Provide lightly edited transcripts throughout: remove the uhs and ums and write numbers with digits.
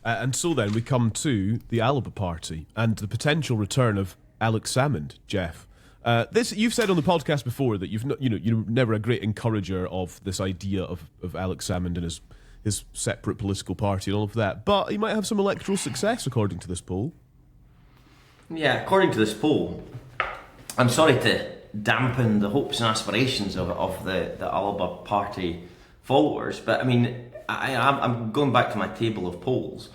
And so then we come to the ALBA party and the potential return of Alex Salmond, Geoff. This you've said on the podcast before that you're never a great encourager of this idea of Alex Salmond and his separate political party and all of that, but he might have some electoral success according to this poll. Yeah, according to this poll, I'm sorry to dampen the hopes and aspirations of the ALBA party followers, but I mean, I'm going back to my table of polls.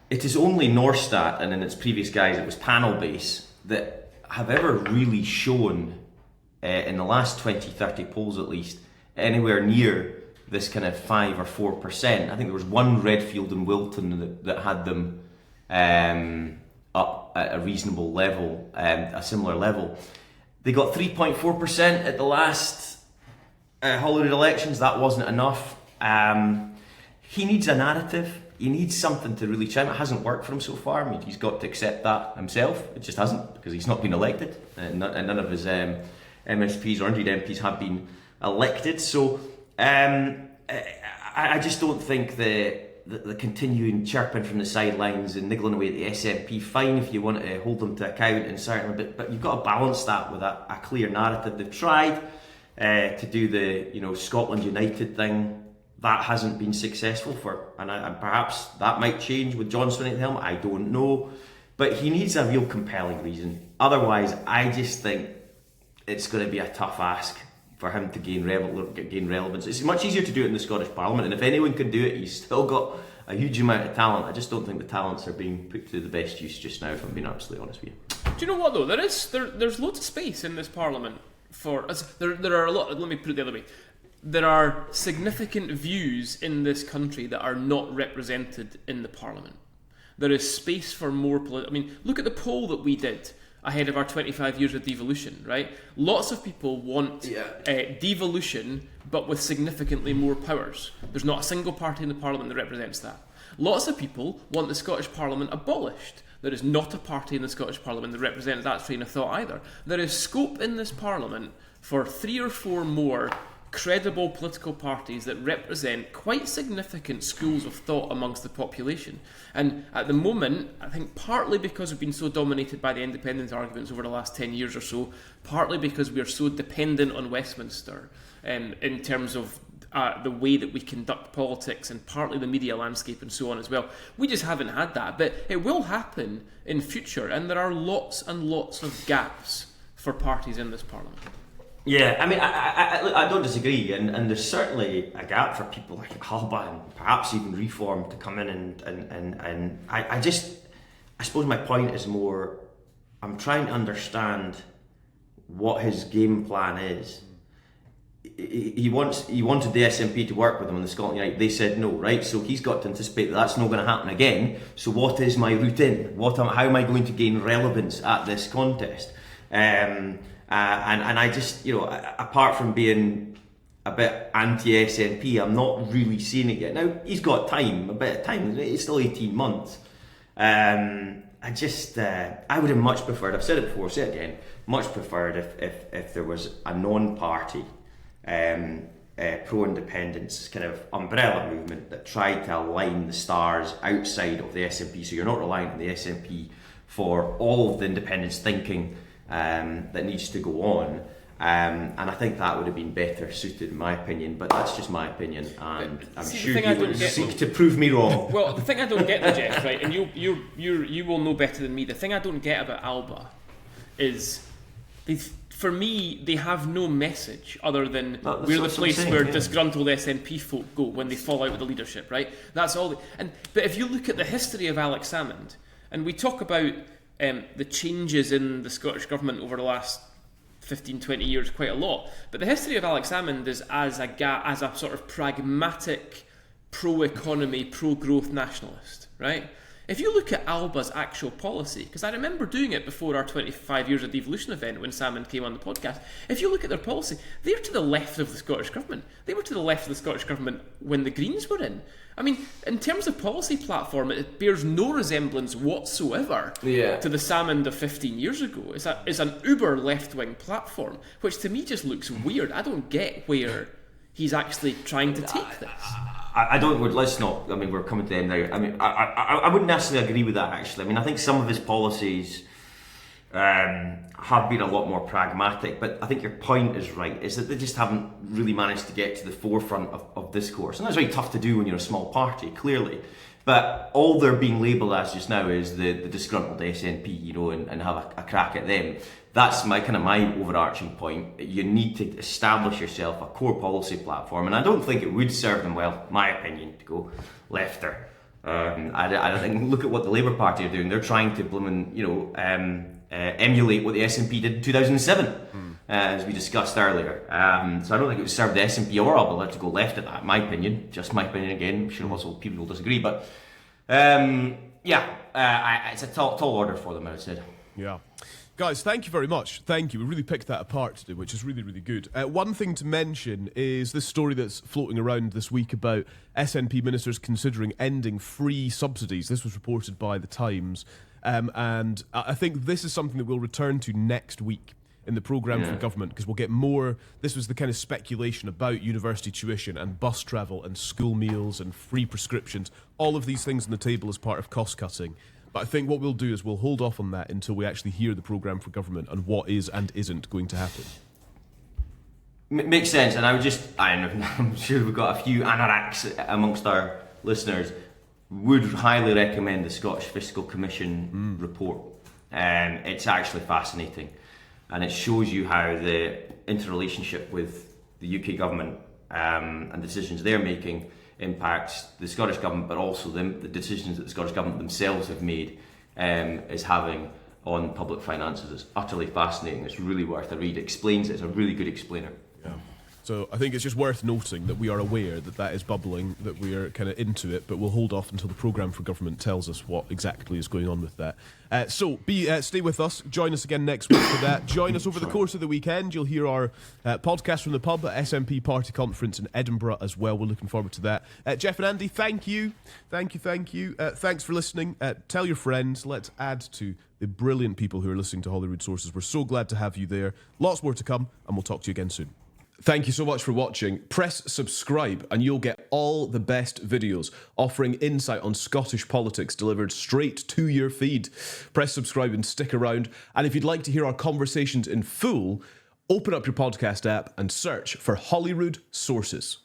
It is only Norstat, and in its previous guise it was panel base, that have ever really shown, in the last 20-30 polls at least, anywhere near this kind of 5 or 4%. I think there was one Redfield and Wilton that had them up at a reasonable level, a similar level. They got 3.4% at the last Holyrood elections. That wasn't enough. He needs a narrative. He needs something to really chime. It hasn't worked for him so far. I mean, he's got to accept that himself. It just hasn't, because he's not been elected, and none of his MSPs or indeed MPs have been elected. So I just don't think the continuing chirping from the sidelines and niggling away at the SNP, fine if you want to hold them to account, and certainly, but you've got to balance that with a clear narrative. They've tried to do the Scotland United thing. That hasn't been successful and perhaps that might change with John Swinney at the helm. I don't know, but he needs a real compelling reason. Otherwise, I just think it's going to be a tough ask for him to gain relevance. It's much easier to do it in the Scottish Parliament, and if anyone can do it, he's still got a huge amount of talent. I just don't think the talents are being put to the best use just now, if I'm being absolutely honest with you. Do you know what though? There's loads of space in this Parliament for us. There are a lot. Let me put it the other way. There are significant views in this country that are not represented in the Parliament. There is space for more I mean, look at the poll that we did ahead of our 25 years of devolution, right? Lots of people want devolution, but with significantly more powers. There's not a single party in the Parliament that represents that. Lots of people want the Scottish Parliament abolished. There is not a party in the Scottish Parliament that represents that train of thought either. There is scope in this Parliament for 3 or 4 more credible political parties that represent quite significant schools of thought amongst the population. And at the moment, I think partly because we've been so dominated by the independence arguments over the last 10 years or so, partly because we are so dependent on Westminster in terms of the way that we conduct politics, and partly the media landscape and so on as well. We just haven't had that, but it will happen in future, and there are lots and lots of gaps for parties in this Parliament. Yeah, I mean, I don't disagree, and there's certainly a gap for people like ALBA and perhaps even Reform to come in and I suppose my point is more, I'm trying to understand what his game plan is. He wanted the SNP to work with him on the Scotland United. They said no, right? So he's got to anticipate that that's not going to happen again. So what is my route in? How am I going to gain relevance at this contest? And I just, apart from being a bit anti-SNP, I'm not really seeing it yet. Now, he's got time, a bit of time. It's still 18 months. I would have much preferred, I've said it before, I'll say it again, much preferred if there was a non-party, pro-independence kind of umbrella movement that tried to align the stars outside of the SNP, so you're not relying on the SNP for all of the independence thinking that needs to go on, and I think that would have been better suited, in my opinion. But that's just my opinion, and I'm sure you will seek to prove me wrong. Well, the thing I don't get, Geoff, right, and you will know better than me. The thing I don't get about ALBA is, for me, they have no message other than we're the place where disgruntled SNP folk go when they fall out with the leadership, right? That's all. But if you look at the history of Alex Salmond, and we talk about the changes in the Scottish Government over the last 15-20 years quite a lot, but the history of Alex Salmond is as a sort of pragmatic, pro-economy, pro-growth nationalist, right? If you look at ALBA's actual policy, because I remember doing it before our 25 years of devolution event when Salmond came on the podcast, if you look at their policy, they're to the left of the Scottish Government. They were to the left of the Scottish Government when the Greens were in. I mean, in terms of policy platform, it bears no resemblance whatsoever to the Salmond of 15 years ago. It's an uber left-wing platform, which to me just looks weird. I don't get where he's actually trying to take this. I don't. Let's not. I mean, we're coming to the end now. I mean, I wouldn't necessarily agree with that. Actually, I mean, I think some of his policies have been a lot more pragmatic. But I think your point is right. Is that they just haven't really managed to get to the forefront of discourse, and that's very tough to do when you're a small party, clearly. But all they're being labelled as just now is the disgruntled SNP, you know, and have a crack at them. That's my overarching point. You need to establish yourself a core policy platform, and I don't think it would serve them well, in my opinion, to go lefter. I think look at what the Labour Party are doing. They're trying to emulate what the SNP did in 2007, as we discussed earlier. So I don't think it would serve the SNP or ALBA to go left at that. In my opinion, just my opinion again. I'm sure also people will disagree, but it's a tall order for them, I would say. Yeah. Guys, thank you very much. Thank you. We really picked that apart today, which is really, really good. One thing to mention is this story that's floating around this week about SNP ministers considering ending free subsidies. This was reported by The Times. And I think this is something that we'll return to next week in the programme for government, because we'll get more. This was the kind of speculation about university tuition and bus travel and school meals and free prescriptions. All of these things on the table as part of cost cutting. But I think what we'll do is we'll hold off on that until we actually hear the programme for government and what is and isn't going to happen. Makes sense, and I'm sure we've got a few anoraks amongst our listeners. Would highly recommend the Scottish Fiscal Commission report. It's actually fascinating, and it shows you how the interrelationship with the UK government and the decisions they're making impacts the Scottish government, but also the decisions that the Scottish government themselves have made is having on public finances. It's utterly fascinating. It's really worth a read. It explains it. It's a really good explainer. Yeah. So I think it's just worth noting that we are aware that is bubbling, that we are kind of into it, but we'll hold off until the programme for government tells us what exactly is going on with that. Stay with us. Join us again next week for that. Join us over the course of the weekend. You'll hear our podcast from the pub at SNP Party Conference in Edinburgh as well. We're looking forward to that. Geoff and Andy, thank you. Thank you. Thanks for listening. Tell your friends. Let's add to the brilliant people who are listening to Holyrood Sources. We're so glad to have you there. Lots more to come, and we'll talk to you again soon. Thank you so much for watching. Press subscribe and you'll get all the best videos offering insight on Scottish politics delivered straight to your feed. Press subscribe and stick around. And if you'd like to hear our conversations in full, open up your podcast app and search for Holyrood Sources.